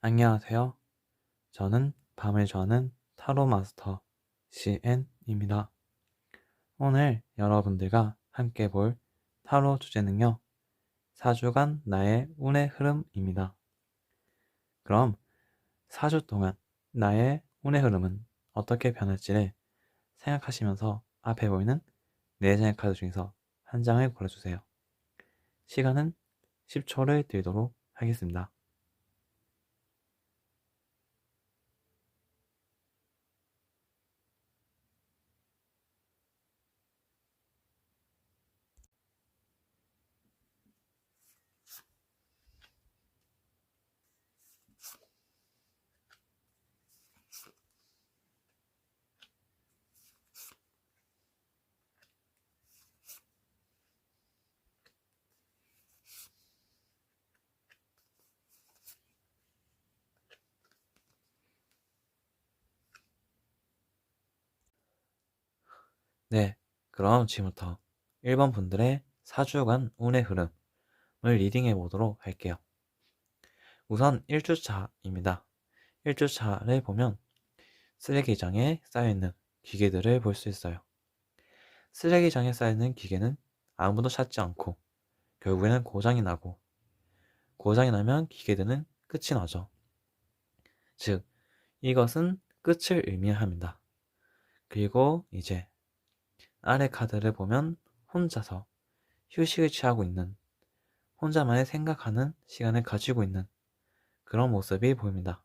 안녕하세요. 저는 밤을 좋아하는 타로 마스터 CN입니다. 오늘 여러분들과 함께 볼 타로 주제는요. 4주간 나의 운의 흐름입니다. 그럼 4주 동안 나의 운의 흐름은 어떻게 변할지를 생각하시면서 앞에 보이는 4장의 카드 중에서 한 장을 골라주세요. 시간은 10초를 드리도록 하겠습니다. 네, 그럼 지금부터 1번 분들의 4주간 운의 흐름을 리딩해 보도록 할게요. 우선 1주차입니다. 1주차를 보면 쓰레기장에 쌓여있는 기계들을 볼 수 있어요. 쓰레기장에 쌓여있는 기계는 아무도 찾지 않고 결국에는 고장이 나고, 고장이 나면 기계들은 끝이 나죠. 즉, 이것은 끝을 의미합니다. 그리고 이제 아래 카드를 보면 혼자서 휴식을 취하고 있는, 혼자만의 생각하는 시간을 가지고 있는 그런 모습이 보입니다.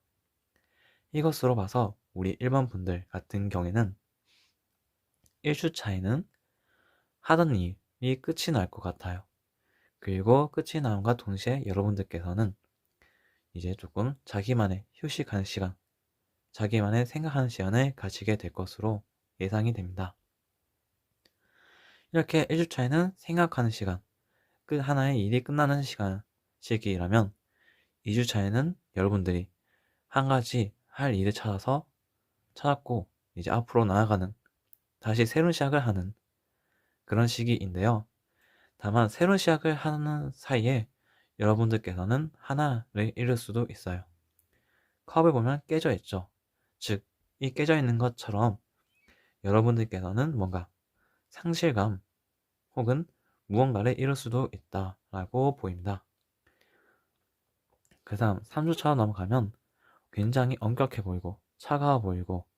이것으로 봐서 우리 1번 분들 같은 경우에는 1주차에는 하던 일이 끝이 날 것 같아요. 그리고 끝이 남과 동시에 여러분들께서는 이제 조금 자기만의 휴식하는 시간, 자기만의 생각하는 시간을 가지게 될 것으로 예상이 됩니다. 이렇게 1주차에는 생각하는 시간, 끝 하나의 일이 끝나는 시기라면 2주차에는 여러분들이 한 가지 할 일을 찾았고 이제 앞으로 나아가는, 다시 새로운 시작을 하는 그런 시기인데요. 다만 새로운 시작을 하는 사이에 여러분들께서는 하나를 잃을 수도 있어요. 컵을 보면 깨져 있죠. 즉, 이 깨져 있는 것처럼 여러분들께서는 뭔가 상실감 혹은 무언가를 잃을 수도 있다라고 보입니다. 그 다음 3주차로 넘어가면 굉장히 엄격해 보이고 차가워 보이고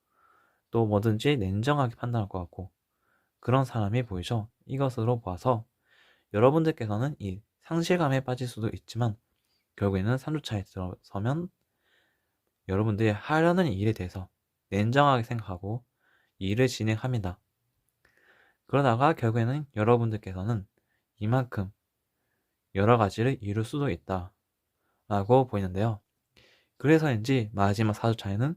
또 뭐든지 냉정하게 판단할 것 같고 그런 사람이 보이죠. 이것으로 봐서 여러분들께서는 이 상실감에 빠질 수도 있지만 결국에는 3주차에 들어서면 여러분들이 하려는 일에 대해서 냉정하게 생각하고 일을 진행합니다. 그러다가 결국에는 여러분들께서는 이만큼 여러 가지를 이룰 수도 있다 라고 보이는데요. 그래서인지 마지막 4주차에는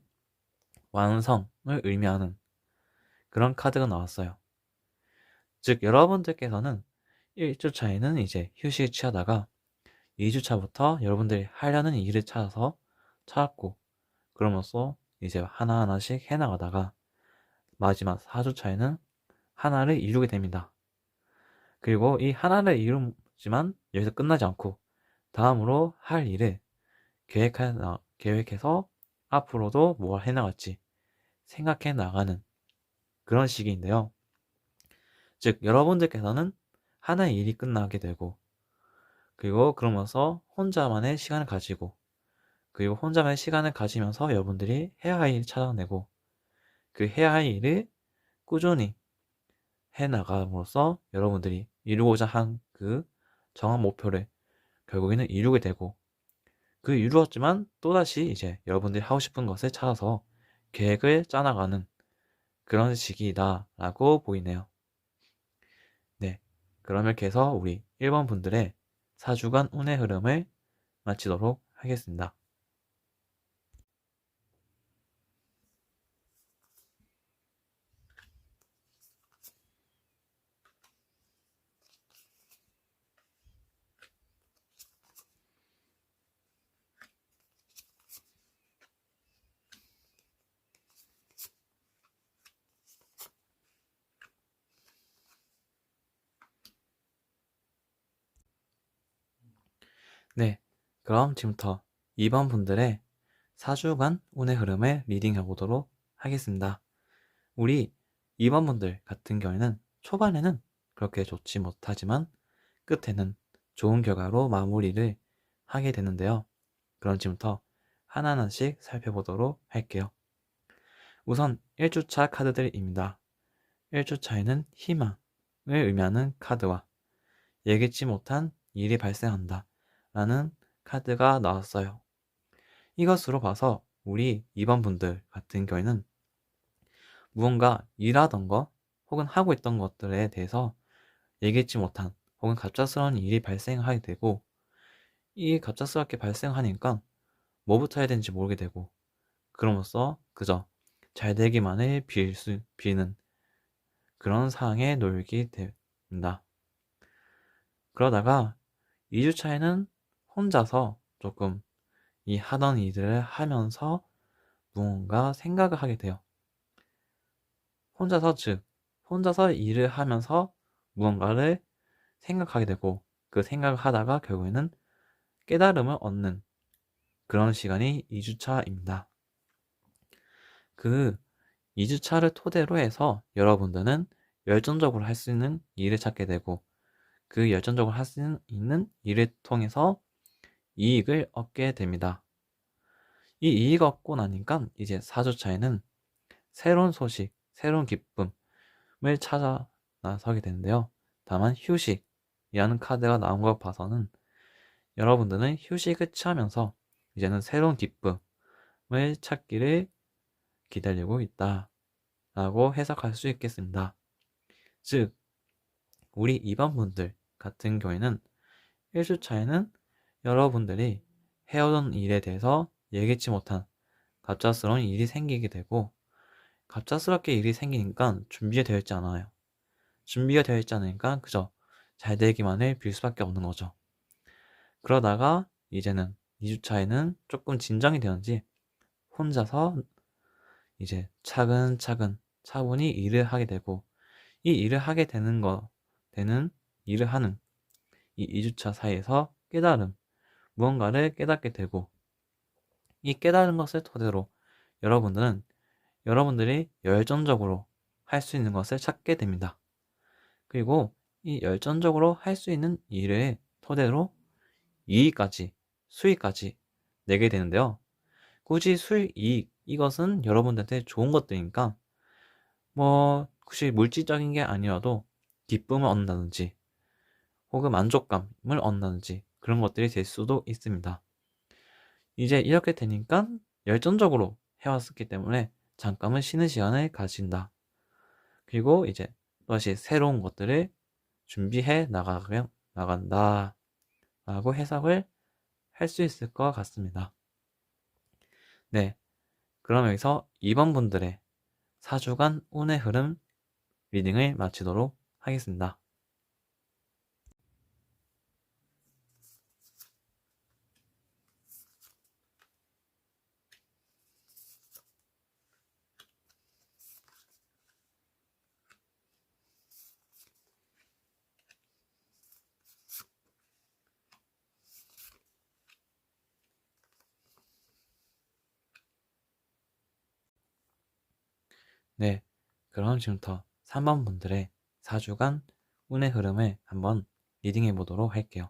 완성을 의미하는 그런 카드가 나왔어요. 즉 여러분들께서는 1주차에는 이제 휴식을 취하다가 2주차부터 여러분들이 하려는 일을 찾았고 그러면서 이제 하나하나씩 해나가다가 마지막 4주차에는 하나를 이루게 됩니다. 그리고 이 하나를 이루지만 여기서 끝나지 않고 다음으로 할 일을 계획해서 앞으로도 뭘 해나갈지 생각해 나가는 그런 시기인데요. 즉 여러분들께서는 하나의 일이 끝나게 되고 그리고 그러면서 혼자만의 시간을 가지고 그리고 혼자만의 시간을 가지면서 여러분들이 해야 할 일을 찾아내고 그 해야 할 일을 꾸준히 해나감으로써 여러분들이 이루고자 한 그 정한 목표를 결국에는 이루게 되고 그 이루었지만 또다시 이제 여러분들이 하고 싶은 것을 찾아서 계획을 짜나가는 그런 시기이다 라고 보이네요. 네, 그러면 이렇게 해서 우리 1번 분들의 4주간 운의 흐름을 마치도록 하겠습니다. 네, 그럼 지금부터 2번 분들의 4주간 운의 흐름을 리딩해 보도록 하겠습니다. 우리 2번분들 같은 경우에는 초반에는 그렇게 좋지 못하지만 끝에는 좋은 결과로 마무리를 하게 되는데요. 그럼 지금부터 하나하나씩 살펴보도록 할게요. 우선 1주차 카드들입니다. 1주차에는 희망을 의미하는 카드와 예기치 못한 일이 발생한다 라는 카드가 나왔어요. 이것으로 봐서 우리 2번 분들 같은 경우에는 무언가 일하던 거 혹은 하고 있던 것들에 대해서 예기치 못한 혹은 갑작스러운 일이 발생하게 되고, 이 갑작스럽게 발생하니까 뭐부터 해야 되는지 모르게 되고, 그럼으로써 그저 잘 되기만을 비는 그런 상황에 놓이게 됩니다. 그러다가 2주차에는 혼자서 조금 이 하던 일을 하면서 무언가 생각을 하게 돼요. 혼자서 일을 하면서 무언가를 생각하게 되고, 그 생각을 하다가 결국에는 깨달음을 얻는 그런 시간이 2주차입니다. 그 2주차를 토대로 해서 여러분들은 열정적으로 할 수 있는 일을 찾게 되고, 그 열정적으로 할 수 있는 일을 통해서 이익을 얻게 됩니다. 이 이익 얻고 나니까 이제 4주차에는 새로운 소식, 새로운 기쁨을 찾아 나서게 되는데요. 다만 휴식이라는 카드가 나온 걸 봐서는 여러분들은 휴식을 취하면서 이제는 새로운 기쁨을 찾기를 기다리고 있다 라고 해석할 수 있겠습니다. 즉, 우리 2번 분들 같은 경우에는 1주차에는 여러분들이 해오던 일에 대해서 예기치 못한 갑작스러운 일이 생기게 되고, 갑작스럽게 일이 생기니까 준비가 되어 있지 않아요. 준비가 되어 있지 않으니까 그저 잘 되기만을 빌 수밖에 없는 거죠. 그러다가 이제는 2주차에는 조금 진정이 되는지 혼자서 이제 차분히 일을 하게 되고, 이 일을 하게 되는 일을 하는 이 2주차 사이에서 무언가를 깨닫게 되고, 이 깨달은 것을 토대로 여러분들은 여러분들이 열정적으로 할 수 있는 것을 찾게 됩니다. 그리고 이 열정적으로 할 수 있는 일을 토대로 수익까지 내게 되는데요. 굳이 수익, 이것은 여러분들한테 좋은 것들이니까 굳이 물질적인 게 아니라도 기쁨을 얻는다든지 혹은 만족감을 얻는다든지 그런 것들이 될 수도 있습니다. 이제 이렇게 되니까 열정적으로 해왔기 때문에 잠깐은 쉬는 시간을 가진다. 그리고 이제 또다시 새로운 것들을 준비해 나간다 라고 해석을 할 수 있을 것 같습니다. 네, 그럼 여기서 2번 분들의 4주간 운의 흐름 리딩을 마치도록 하겠습니다. 네, 그럼 지금부터 3번 분들의 4주간 운의 흐름을 한번 리딩해 보도록 할게요.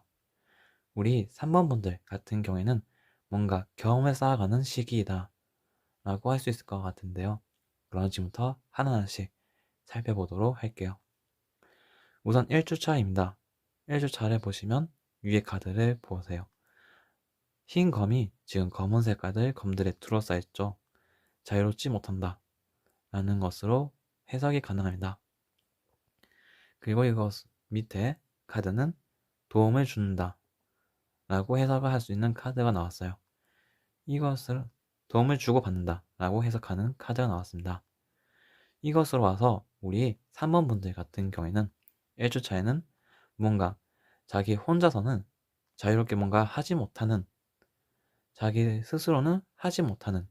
우리 3번 분들 같은 경우에는 뭔가 경험을 쌓아가는 시기이다 라고 할 수 있을 것 같은데요. 그럼 지금부터 하나하나씩 살펴보도록 할게요. 우선 1주차입니다. 1주차를 보시면 위에 카드를 보세요. 흰 검이 지금 검은색 검들에 둘러싸였죠. 자유롭지 못한다 라는 것으로 해석이 가능합니다. 그리고 이것 밑에 카드는 도움을 준다 라고 해석을 할 수 있는 카드가 나왔어요. 이것을 도움을 주고받는다 라고 해석하는 카드가 나왔습니다. 이것으로 와서 우리 3번 분들 같은 경우에는 1주차에는 뭔가 자기 혼자서는 자유롭게 뭔가 자기 스스로는 하지 못하는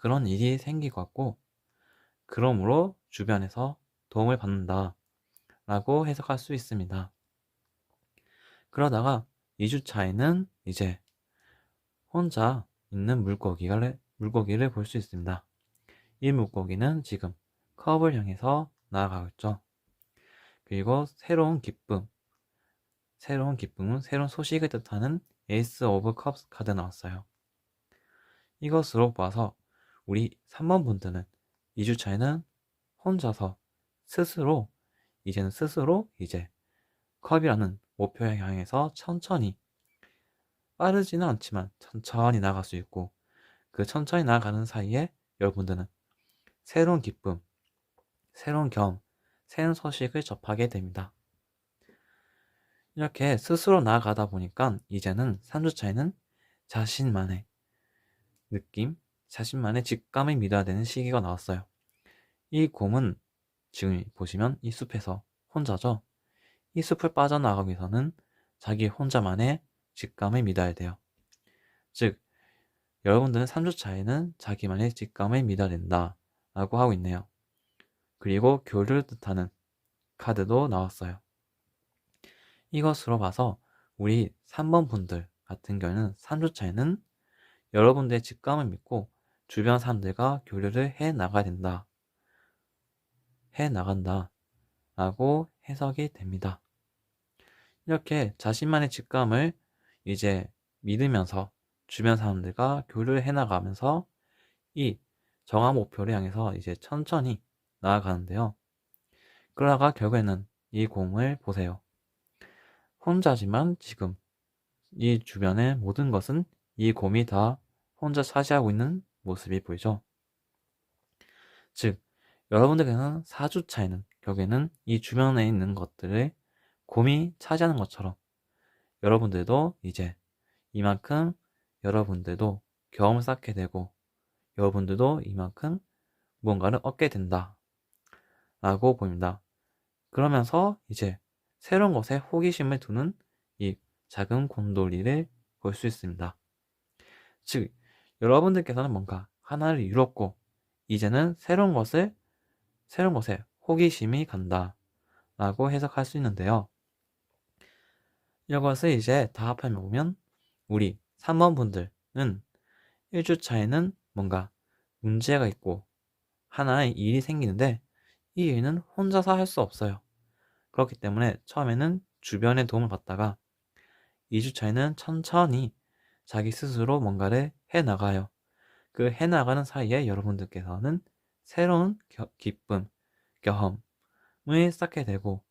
그런 일이 생길 것 같고, 그러므로 주변에서 도움을 받는다 라고 해석할 수 있습니다. 그러다가 2주차에는 이제 혼자 있는 물고기를 볼 수 있습니다. 이 물고기는 지금 컵을 향해서 나아가고 있죠. 그리고 새로운 기쁨은 새로운 소식을 뜻하는 에이스 오브 컵스 카드 나왔어요. 이것으로 봐서 우리 3번 분들은 2주차에는 혼자서 스스로 이제 컵이라는 목표에 향해서 천천히, 빠르지는 않지만 천천히 나갈 수 있고, 그 천천히 나아가는 사이에 여러분들은 새로운 기쁨, 새로운 경험, 새로운 소식을 접하게 됩니다. 이렇게 스스로 나아가다 보니까 이제는 3주차에는 자신만의 느낌, 자신만의 직감을 믿어야 되는 시기가 나왔어요. 이 곰은 지금 보시면 이 숲에서 혼자죠. 이 숲을 빠져나가기 위해서는 자기 혼자만의 직감을 믿어야 돼요. 즉, 여러분들은 3주차에는 자기만의 직감을 믿어야 된다 라고 하고 있네요. 그리고 교류를 뜻하는 카드도 나왔어요. 이것으로 봐서 우리 3번 분들 같은 경우는 3주차에는 여러분들의 직감을 믿고 주변 사람들과 교류를 해 나간다 라고 해석이 됩니다. 이렇게 자신만의 직감을 이제 믿으면서 주변 사람들과 교류를 해나가면서 이 정한 목표를 향해서 이제 천천히 나아가는데요. 그러다가 결국에는 이 공을 보세요. 혼자지만 지금 이 주변의 모든 것은 이 곰이 다 혼자 차지하고 있는 모습이 보이죠. 즉, 여러분들께서는 4주차에는 결국에는 이 주변에 있는 것들을 곰이 차지하는 것처럼 여러분들도 이제 이만큼 여러분들도 경험을 쌓게 되고 여러분들도 이만큼 무언가를 얻게 된다 라고 보입니다. 그러면서 이제 새로운 것에 호기심을 두는 이 작은 곰돌이를 볼 수 있습니다. 즉, 여러분들께서는 뭔가 하나를 이뤘고 이제는 새로운 것에 호기심이 간다 라고 해석할 수 있는데요. 이것을 이제 다 합하면 보면 우리 3번 분들은 1주차에는 뭔가 문제가 있고 하나의 일이 생기는데 이 일은 혼자서 할 수 없어요. 그렇기 때문에 처음에는 주변의 도움을 받다가 2주차에는 천천히 자기 스스로 뭔가를 해나가요. 그 해나가는 사이에 여러분들께서는 새로운 기쁨, 경험을 쌓게 되고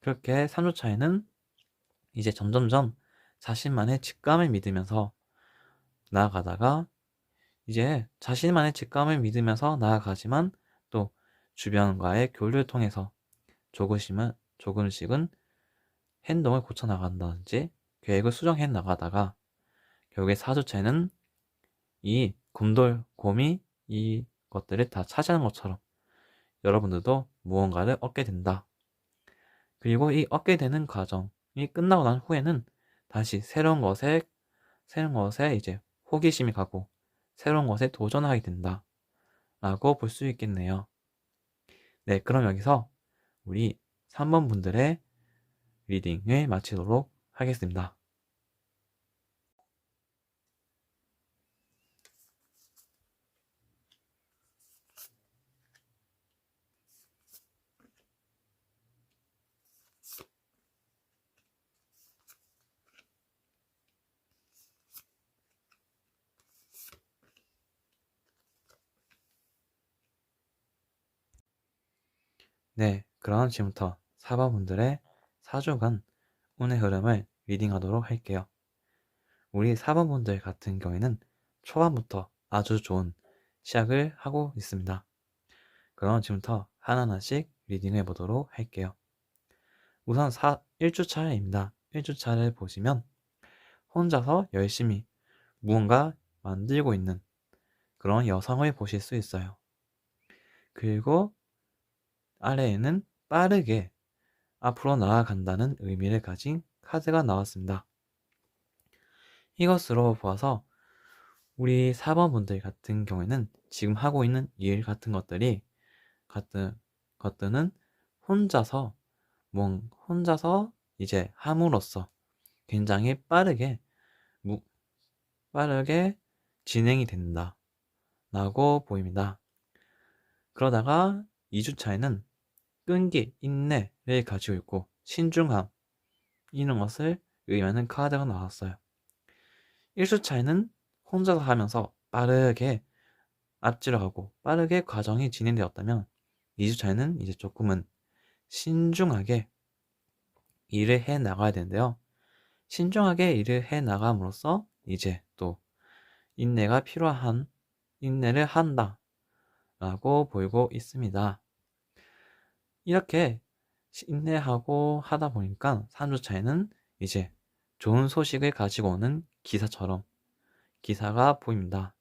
그렇게 3주차에는 이제 점점점 자신만의 직감을 믿으면서 나아가다가 이제 자신만의 직감을 믿으면서 나아가지만 또 주변과의 교류를 통해서 조금씩은 행동을 고쳐 나간다든지 계획을 수정해 나가다가 결국에 4주차에는 이 곰이 이 것들을 다 차지하는 것처럼 여러분들도 무언가를 얻게 된다. 그리고 이 얻게 되는 과정이 끝나고 난 후에는 다시 새로운 것에 이제 호기심이 가고 새로운 것에 도전하게 된다 라고 볼 수 있겠네요. 네, 그럼 여기서 우리 3번 분들의 리딩을 마치도록 하겠습니다. 네, 그럼 지금부터 4번 분들의 4주간 운의 흐름을 리딩하도록 할게요. 우리 4번 분들 같은 경우에는 초반부터 아주 좋은 시작을 하고 있습니다. 그럼 지금부터 하나하나씩 리딩해 보도록 할게요. 우선 1주차입니다. 1주차를 보시면 혼자서 열심히 무언가 만들고 있는 그런 여성을 보실 수 있어요. 그리고 아래에는 빠르게 앞으로 나아간다는 의미를 가진 카드가 나왔습니다. 이것으로 보아서 우리 4번 분들 같은 경우에는 지금 하고 있는 일 같은 것들은 혼자서 이제 함으로써 굉장히 빠르게 진행이 된다 라고 보입니다. 그러다가 2주차에는 끈기, 인내를 가지고 있고 신중함, 이런 것을 의미하는 카드가 나왔어요. 1주차에는 혼자서 하면서 빠르게 앞질러 가고 빠르게 과정이 진행되었다면 2주차에는 이제 조금은 신중하게 일을 해 나가야 되는데요. 신중하게 일을 해 나감으로써 이제 또 인내가 필요한 인내를 한다 라고 보이고 있습니다. 이렇게 인내하고 하다 보니까 3주차에는 이제 좋은 소식을 가지고 오는 기사처럼 기사가 보입니다.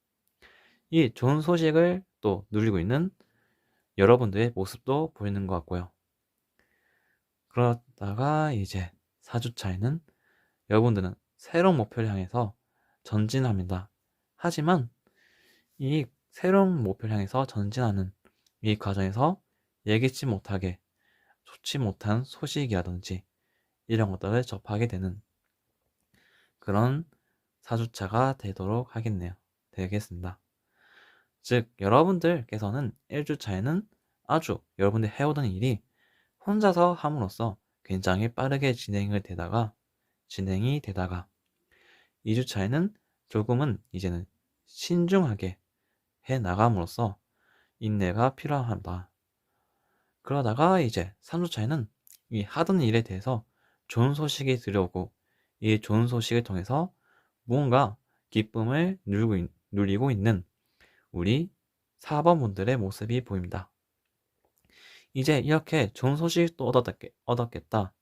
이 좋은 소식을 또 누리고 있는 여러분들의 모습도 보이는 것 같고요. 그러다가 이제 4주차에는 여러분들은 새로운 목표를 향해서 전진합니다. 하지만 이 새로운 목표를 향해서 전진하는 이 과정에서 예기치 못하게 좋지 못한 소식이라든지 이런 것들을 접하게 되는 그런 4주차가 되도록 되겠습니다. 즉, 여러분들께서는 1주차에는 아주 여러분들이 해오던 일이 혼자서 함으로써 굉장히 빠르게 진행이 되다가 2주차에는 조금은 이제는 신중하게 해 나감으로써 인내가 필요하다. 그러다가 이제 3주차에는 이 하던 일에 대해서 좋은 소식이 들려오고 이 좋은 소식을 통해서 무언가 기쁨을 누리고 있는 우리 4번 분들의 모습이 보입니다. 이제 이렇게 좋은 소식도 얻었겠다.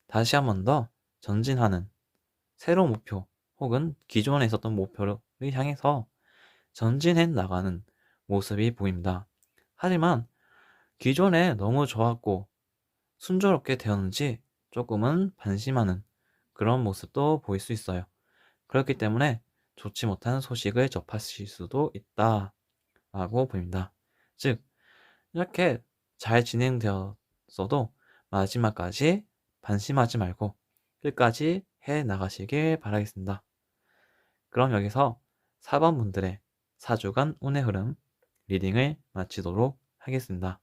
다시 한 번 더 전진하는 새로운 목표 혹은 기존에 있었던 목표를 향해서 전진해 나가는 모습이 보입니다. 하지만 기존에 너무 좋았고 순조롭게 되었는지 조금은 반심하는 그런 모습도 보일 수 있어요. 그렇기 때문에 좋지 못한 소식을 접하실 수도 있다 라고 보입니다. 즉, 이렇게 잘 진행되었어도 마지막까지 반심하지 말고 끝까지 해 나가시길 바라겠습니다. 그럼 여기서 4번 분들의 4주간 운의 흐름 리딩을 마치도록 하겠습니다.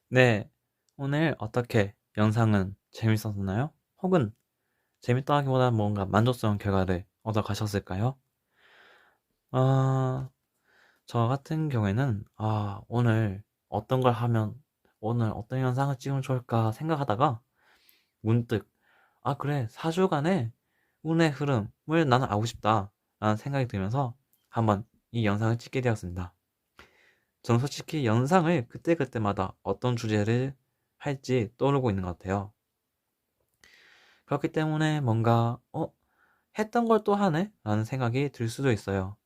네, 오늘 어떻게 영상은 재밌었나요? 혹은 재밌다 하기보다 뭔가 만족스러운 결과를 얻어 가셨을까요? 저 같은 경우에는 오늘 어떤 영상을 찍으면 좋을까 생각하다가 문득 그래, 4주간의 운의 흐름을 나는 알고 싶다 라는 생각이 들면서 한번 이 영상을 찍게 되었습니다. 저는 솔직히 영상을 그때그때마다 어떤 주제를 할지 떠오르고 있는 것 같아요. 그렇기 때문에 뭔가 했던 걸 또 하네? 라는 생각이 들 수도 있어요.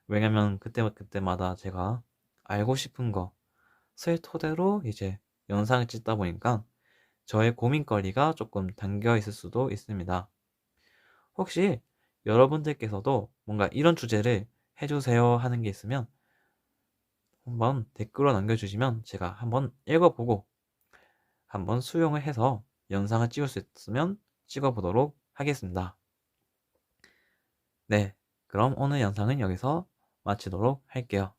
왜냐면 그때마다 제가 알고 싶은 것을 토대로 이제 영상을 찍다 보니까 저의 고민거리가 조금 담겨 있을 수도 있습니다. 혹시 여러분들께서도 뭔가 이런 주제를 해주세요 하는 게 있으면 한번 댓글로 남겨주시면 제가 한번 읽어보고 한번 수용을 해서 영상을 찍을 수 있으면 찍어보도록 하겠습니다. 네, 그럼 오늘 영상은 여기서 마치도록 할게요.